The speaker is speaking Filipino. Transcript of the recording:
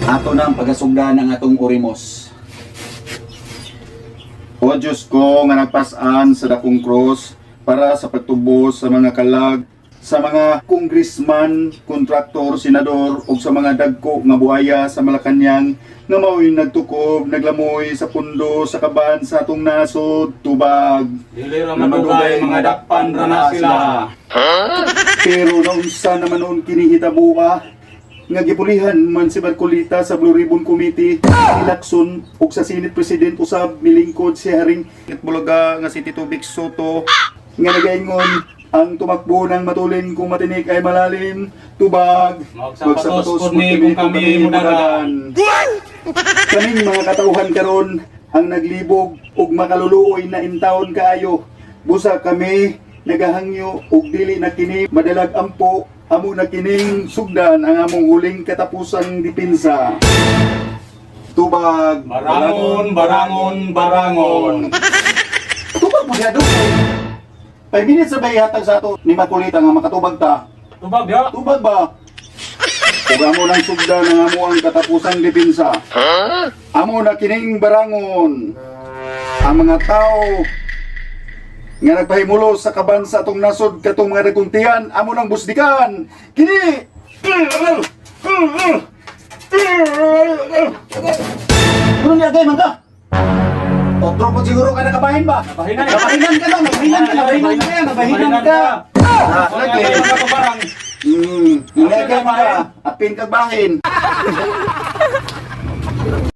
Ato na ang pagasugdan ng atong orimos. O Diyos ko nga nagpasan sa dakong cross para sa pagtubos sa mga kalag, sa mga congressman, kontraktor, senador ug sa mga dagko nga buhaya sa Malacañang nga mao'y nagtukob, naglamoy sa pundo sa kaban sa atong nasod, tubag. Dili ra madugay mga dakpan ra na sila. Pero naunsa naman noon kinihitabuha nga gipulihan man si Barcolita sa Blue Ribbon Committee, Lacson ug sa Senate President usab milingkod si Haring Bulaga nga si Tito Vic Soto nga nagaingon ang tumakbo ng matulin kung matinik ay malalim, tubag, Magsapatos ni kung kami mudagan. Kaming mga katauhan karon ang naglibog ug makaluluoy na intawon kaayo. Busa kami nagahangyo ug dili na kini madalag ampo, amo na kining sugdan ang among huling katapusang depensa. Tubag, Barangon, barangon, barangon. Tubag mo siya doon. 5 minutes sa bayhatag sa ato ni Makulita nga makatubag ta. Tubag ya. Tubag ba? Ug amo nang sugdan ang amo ang katapusang depensa. Amo na kining barangon. Ang mga tao nga nagpahimulo sa kaban sa atong nasod katong mga nagkuntihan, amo nang busdikan. Kini! Ano niya gay man ka? Otro po siguro ka nakabahin ba? Nabahinan. Nabahinan ka daw, nabahinan ka, nabahinan ka. Lagi. Barang. Nilagay mo ka, apin kag bahin.